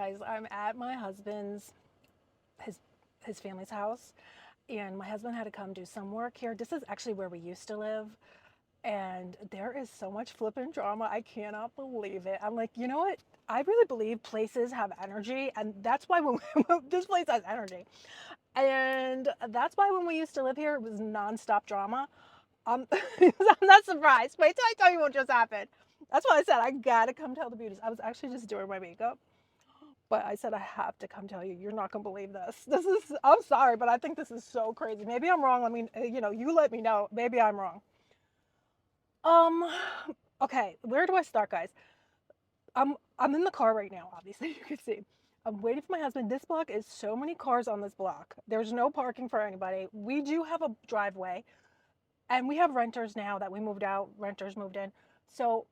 guys, I'm at my husband's his his family's house, and my husband had to come do some work here. This is actually where we used to live, and there is so much flipping drama. I cannot believe it. I'm like, you know what? I really believe places have energy, and that's why when this place has energy, and that's why when we used to live here, it was nonstop drama. I'm not surprised. Wait till I tell you what just happened. That's why I said I gotta come tell the beauties. I was actually just doing my makeup, but I said I have to come tell you. You're not gonna believe this. This is. I'm sorry, but I think this is so crazy. Maybe I'm wrong. I mean, you let me know. Maybe I'm wrong. Um. Okay. Where do I start, guys? I'm in the car right now. Obviously, you can see. I'm waiting for my husband. This block is so many cars on this block. There's no parking for anybody. We do have a driveway, and we have renters now that we moved out. Renters moved in, so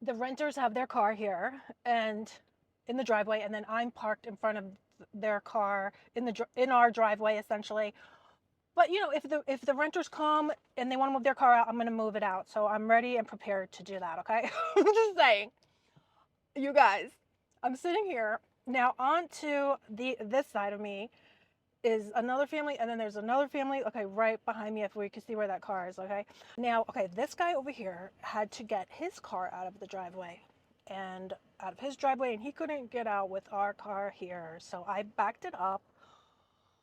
the renters have their car here and in the driveway, and then I'm parked in front of their car in our driveway essentially. But if the renters come and they want to move their car out, I'm going to move it out. So I'm ready and prepared to do that, okay? I'm just saying. You guys, I'm sitting here now. On to the this side of me is another family, and then there's another family, okay, right behind me, if we can see where that car is, okay? Now, okay, this guy over here had to get his car out of the driveway and out of his driveway, and he couldn't get out with our car here. So I backed it up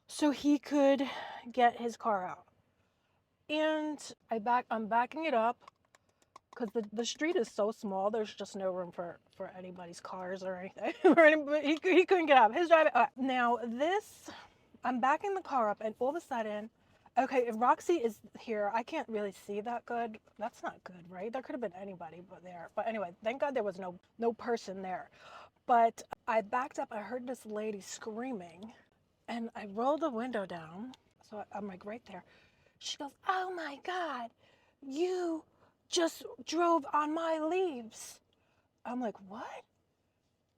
so he could get his car out. And I'm backing it up because the street is so small, there's just no room for anybody's cars or anything. He couldn't get out of his driveway. Now this I'm backing the car up, and all of a sudden, okay, if Roxy is here, I can't really see that good. That's not good, right? There could have been anybody but there. But anyway, thank God there was no person there. But I backed up. I heard this lady screaming, and I rolled the window down. So I'm like right there. She goes, "Oh my God, you just drove on my leaves." I'm like, "What?"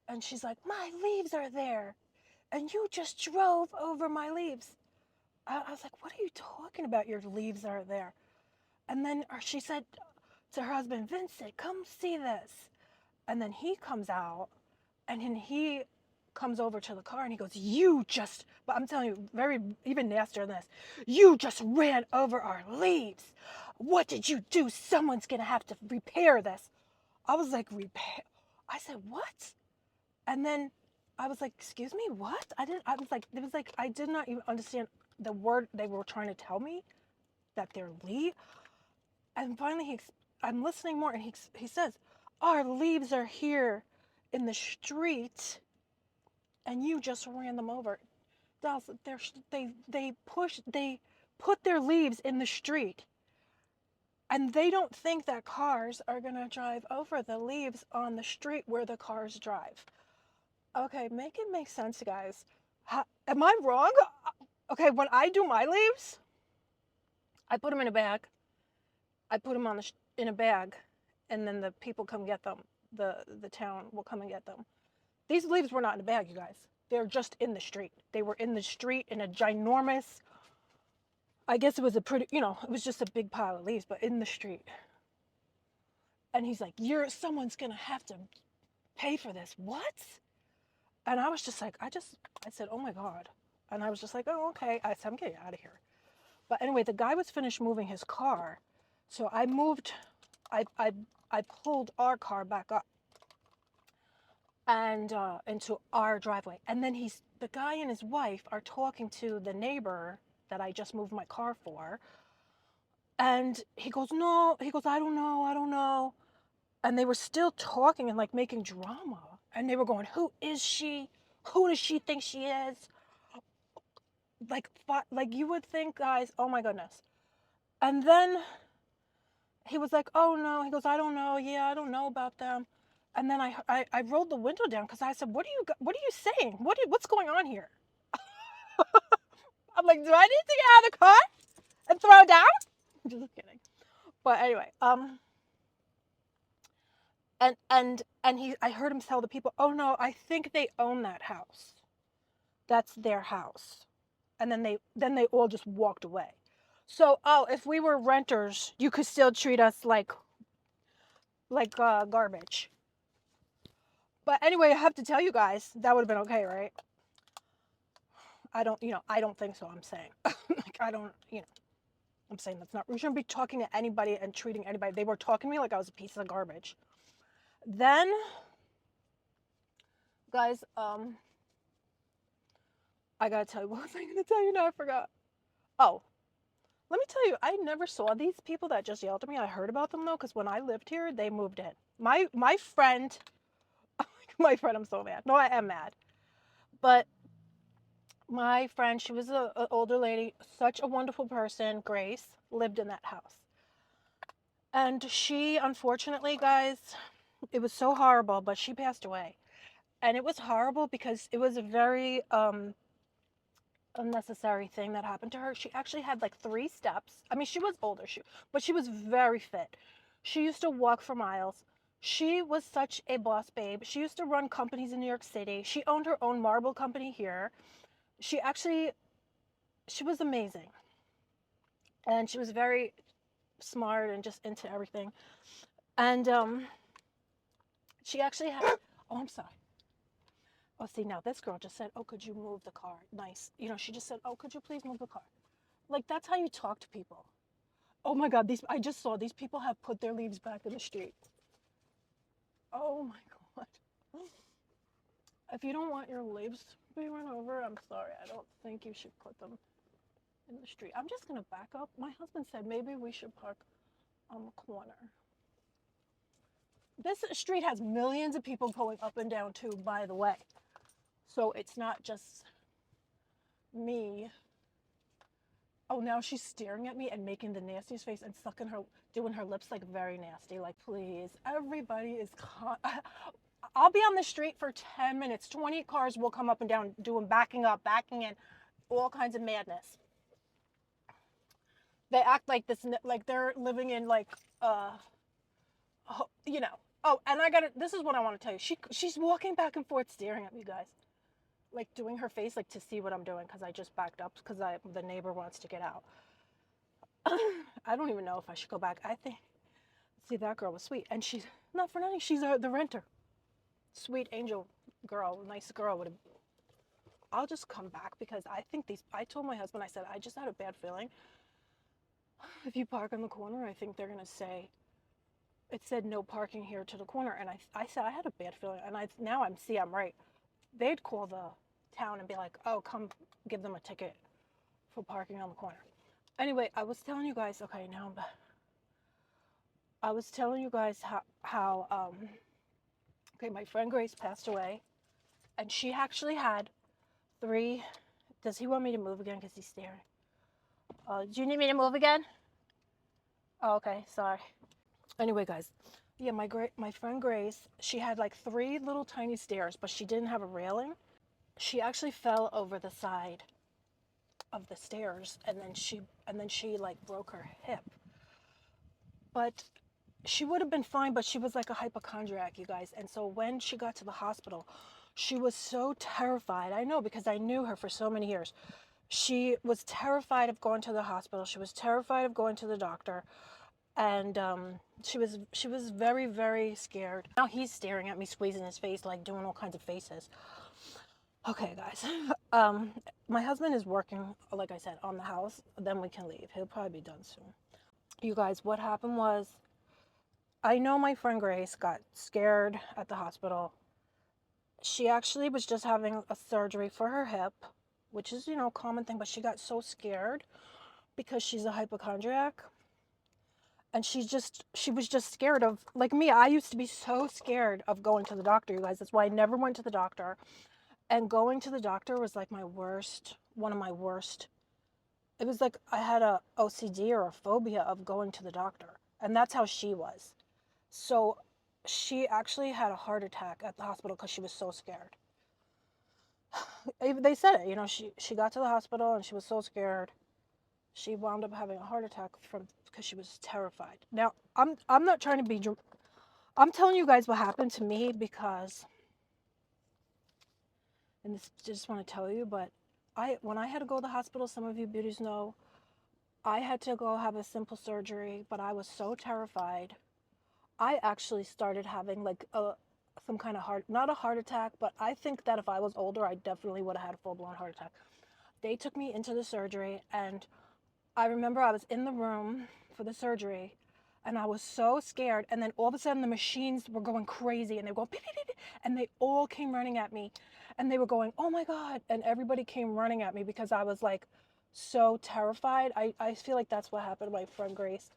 And she's like, "My leaves are there, and you just drove over my leaves." I was like, "What are you talking about? Your leaves are there." And then she said to her husband, "Vincent, come see this." And then he comes out, and then he comes over to the car and he goes, "You just," but I'm telling you, very even nastier than this, "You just ran over our leaves. What did you do? Someone's going to have to repair this." I was like, "Repair?" I said, "What?" And then I was like, "Excuse me, what?" I was like, it was like, I did not even understand the word they were trying to tell me, that they're leaf. And finally, I'm listening more, and he says, "Our leaves are here in the street, and you just ran them over." They put their leaves in the street, and they don't think that cars are gonna drive over the leaves on the street where the cars drive. Okay, make it make sense, guys. Am I wrong? Okay, when I do my leaves, I put them in a bag. I put them in a bag, and then the people come get them. The town will come and get them. These leaves were not in a bag, you guys. They're just in the street. They were in the street in a ginormous. I guess it was it was just a big pile of leaves, but in the street. And he's like, someone's gonna have to pay for this. What? And I was just like, I said, "Oh my God." And I was just like, "Oh, okay." I said, "I'm getting out of here." But anyway, the guy was finished moving his car. So I, I, I pulled our car back up and into our driveway. And then the guy and his wife are talking to the neighbor that I just moved my car for. And he goes, "No," he goes, I don't know." And they were still talking and like making drama. And they were going, "Who is she? Who does she think she is?" Like you would think, guys, oh my goodness. And then he was like, "Oh no," he goes, "I don't know. Yeah, I don't know about them." And then I rolled the window down because I said, what are you saying? What's going on here?" I'm like, "Do I need to get out of the car and throw it down?" Just kidding. But anyway, I heard him tell the people, "Oh no, I think they own that house. That's their house." And then they all just walked away. So, oh, if we were renters, you could still treat us like garbage. But anyway, I have to tell you guys, that would have been okay, right? I don't think so. I'm saying, like, I don't, I'm saying that's not, we shouldn't be talking to anybody and treating anybody. They were talking to me like I was a piece of garbage. Then, guys, I gotta tell you, what was I gonna tell you now? I forgot. Oh, let me tell you, I never saw these people that just yelled at me. I heard about them though, because when I lived here, they moved in. My friend, my friend, I'm so mad. No, I am mad. But my friend, she was a older lady, such a wonderful person, Grace, lived in that house. And she, unfortunately, guys, it was so horrible, but she passed away. And it was horrible because it was a very unnecessary thing that happened to her. She actually had like 3 steps. I mean, she was older, but she was very fit. She used to walk for miles. She was such a boss babe. She used to run companies in New York City. She owned her own marble company here. She actually, she was amazing. And she was very smart and just into everything. And she actually had, oh, I'm sorry. Oh, see, now this girl just said, oh, could you move the car? Nice. She just said, oh, could you please move the car? Like, that's how you talk to people. Oh my God, I just saw these people have put their leaves back in the street. Oh my God. If you don't want your leaves to be run over, I'm sorry. I don't think you should put them in the street. I'm just gonna back up. My husband said maybe we should park on the corner. This street has millions of people going up and down too, by the way. So it's not just me. Oh, now she's staring at me and making the nastiest face and doing her lips like very nasty. Like, please, everybody is. I'll be on the street for 10 minutes. 20 cars will come up and down, doing backing up, backing in, all kinds of madness. They act like this, like they're living in like, uh, you know. Oh, and this is what I want to tell you. She's walking back and forth, staring at me, guys, like doing her face, like to see what I'm doing because I just backed up because the neighbor wants to get out. I don't even know if I should go back. I think, see, that girl was sweet, and she's not for nothing. She's the renter, sweet angel girl, nice girl. Would have. I'll just come back because I think these. I told my husband, I said, I just had a bad feeling. If you park on the corner, I think they're gonna say it said no parking here to the corner, and I said I had a bad feeling, and now I'm right. They'd call the town and be like, oh, come give them a ticket for parking on the corner. Anyway, I was telling you guys. Okay, now I'm back. I was telling you guys how okay, my friend Grace passed away, and she actually had 3. Does he want me to move again? Because he's staring. Do you need me to move again? Oh, okay, sorry. Anyway, guys, yeah, my friend Grace, she had like 3 little tiny stairs, but she didn't have a railing. She actually fell over the side of the stairs, and then she like broke her hip. But she would have been fine, but she was like a hypochondriac, you guys. And so when she got to the hospital, she was so terrified. I know because I knew her for so many years. She was terrified of going to the hospital. She was terrified of going to the doctor, and she was very, very scared. Now he's staring at me, squeezing his face, like doing all kinds of faces. Okay, guys. My husband is working, like I said, on the house. Then we can leave. He'll probably be done soon. You guys, what happened was, I know my friend Grace got scared at the hospital. She actually was just having a surgery for her hip, which is, a common thing, but she got so scared because she's a hypochondriac. And she was just scared of, like me, I used to be so scared of going to the doctor, you guys. That's why I never went to the doctor. And going to the doctor was like one of my worst. It was like I had a OCD or a phobia of going to the doctor. And that's how she was. So she actually had a heart attack at the hospital because she was so scared. They said it, she got to the hospital and she was so scared. She wound up having a heart attack because she was terrified. Now, I'm not trying to be, I'm telling you guys what happened to me because, and this just want to tell you, but when I had to go to the hospital, some of you beauties know, I had to go have a simple surgery, but I was so terrified. I actually started having like some kind of heart, not a heart attack, but I think that if I was older, I definitely would have had a full-blown heart attack. They took me into the surgery, and I remember I was in the room for the surgery, and I was so scared. And then all of a sudden, the machines were going crazy, and they were going beep, beep, beep, beep, and they all came running at me, and they were going, "Oh my God!" And everybody came running at me because I was like so terrified. I feel like that's what happened to my friend Grace.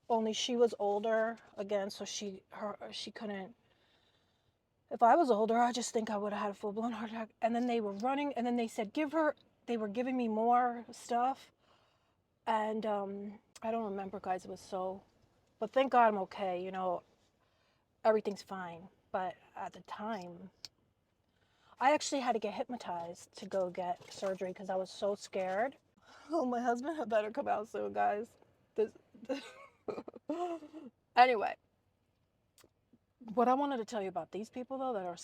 Only she was older again, so she couldn't. If I was older, I just think I would have had a full blown heart attack. And then they were running, and then they said, "Give her." They were giving me more stuff, and I don't remember, guys. It was so, but thank God I'm okay. You know, everything's fine. But at the time, I actually had to get hypnotized to go get surgery because I was so scared. Oh, my husband had better come out soon, guys. This, anyway, what I wanted to tell you about these people though, that are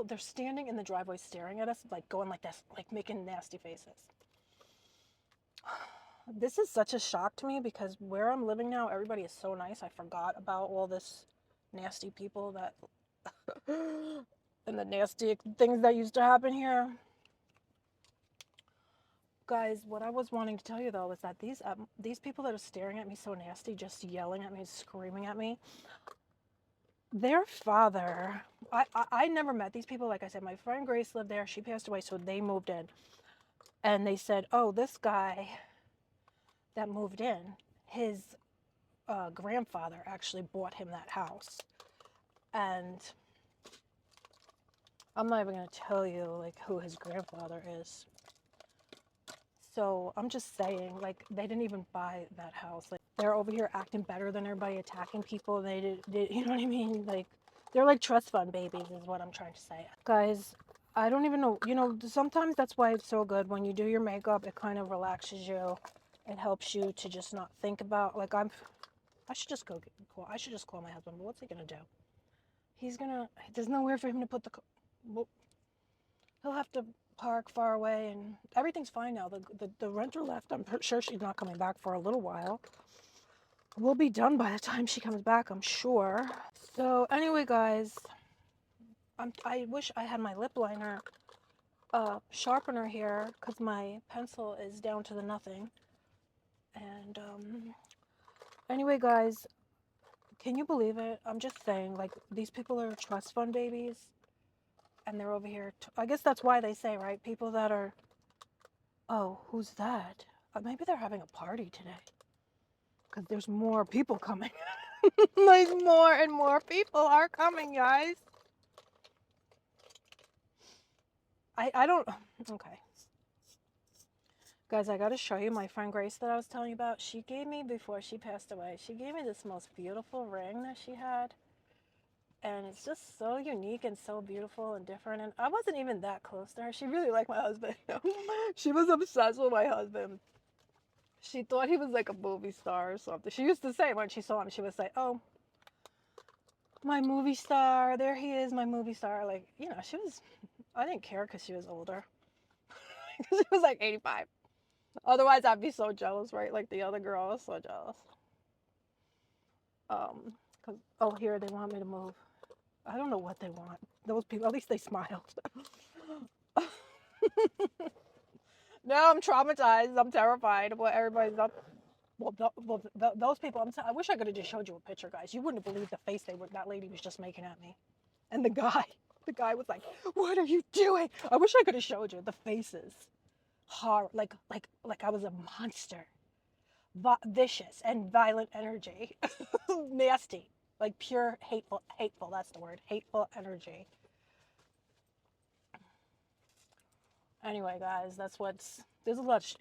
they're standing in the driveway staring at us, like going like this, like making nasty faces. This is such a shock to me because where I'm living now, everybody is so nice. I forgot about all this nasty people that and the nasty things that used to happen here. Guys, what I was wanting to tell you though is that these people that are staring at me so nasty, just yelling at me, screaming at me, their father, I never met these people. Like I said, my friend Grace lived there. She passed away, so they moved in. And they said, "Oh, this guy that moved in, his grandfather actually bought him that house." And I'm not even going to tell you like who his grandfather is. So I'm just saying, like, they didn't even buy that house. Like, they're over here acting better than everybody, attacking people. They you know what I mean? Like, they're like trust fund babies, is what I'm trying to say. Guys, I don't even know. You know, sometimes that's why it's so good when you do your makeup. It kind of relaxes you. It helps you to just not think about. Like, I should just go call. I should just call my husband. But what's he gonna do? He's gonna. There's nowhere for him to put the. Well, he'll have to park far away, and everything's fine now. The renter left. I'm sure she's not coming back for a little while. We'll be done by the time she comes back, I'm sure. So anyway, guys, I wish I had my lip liner sharpener here because my pencil is down to the nothing. And anyway, guys, can you believe it? I'm just saying, like, these people are trust fund babies, and they're over here. I guess that's why they say, right? People that are, oh, who's that? Maybe they're having a party today because there's more people coming. Like, more and more people are coming, guys. I don't, okay. Guys, I got to show you my friend Grace that I was telling you about. She gave me, before she passed away, she gave me this most beautiful ring that she had. And it's just so unique and so beautiful and different. And I wasn't even that close to her. She really liked my husband. She was obsessed with my husband. She thought he was like a movie star or something. She used to say when she saw him, she would say, "Oh, my movie star, there he is, my movie star." Like, you know, I didn't care because she was older. She was like 85. Otherwise, I'd be so jealous, right? Like the other girl, I was so jealous. Cause, oh, here, they want me to move. I don't know what they want. Those people, at least they smiled. No, I'm traumatized. I'm terrified. Well, everybody's up. Those people, I wish I could have just showed you a picture, guys. You wouldn't believe the face that lady was just making at me. And the guy was like, "What are you doing?" I wish I could have showed you the faces. Horror, like I was a monster. Vicious and violent energy. Nasty. Like pure hateful, that's the word. Hateful energy. Anyway, guys, there's a lot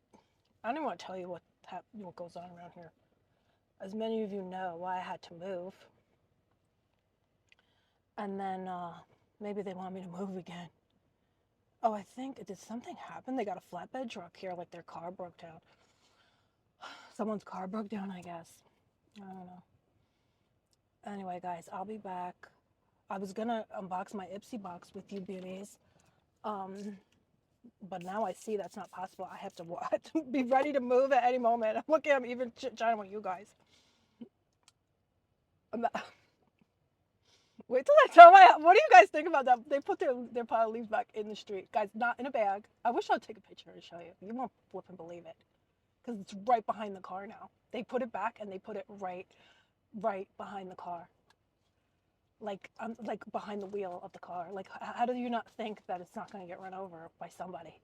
I don't even want to tell you what goes on around here. As many of you know, why I had to move. And then maybe they want me to move again. Oh, I think, did something happen? They got a flatbed truck here, like their car broke down. Someone's car broke down, I guess. I don't know. Anyway, guys, I'll be back. I was gonna unbox my Ipsy box with you beauties. But now I see that's not possible. I have to be ready to move at any moment. I'm looking, I'm even chatting with you guys. Wait till I tell what do you guys think about that? They put their pile of leaves back in the street. Guys, not in a bag. I wish I'd take a picture and show you. You won't flip and believe it. Because it's right behind the car now. They put it back and they put it right behind the car. Like behind the wheel of the car. Like how do you not think that it's not going to get run over by somebody?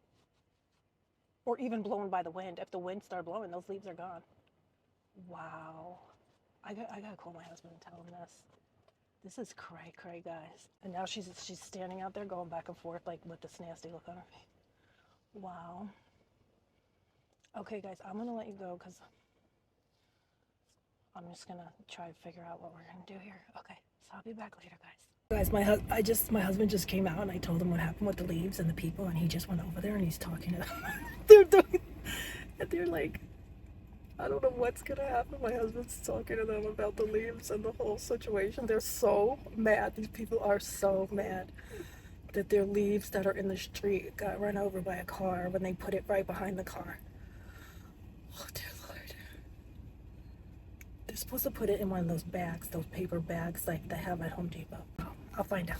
Or even blown by the wind. If the wind started blowing, those leaves are gone. Wow. I gotta call my husband and tell him this. This is cray cray, guys. And now she's standing out there going back and forth like with this nasty look on her face. Wow. Okay, guys, I'm gonna let you go because I'm just gonna try to figure out what we're gonna do here. Okay, so I'll be back later, guys. Guys, my husband just came out and I told him what happened with the leaves and the people, and he just went over there and he's talking to them. They're like, I don't know what's gonna happen. My husband's talking to them about the leaves and the whole situation. They're so mad. These people are so mad that their leaves that are in the street got run over by a car when they put it right behind the car. Oh dear Lord. They're supposed to put it in one of those bags, those paper bags like they have at Home Depot. I'll find out.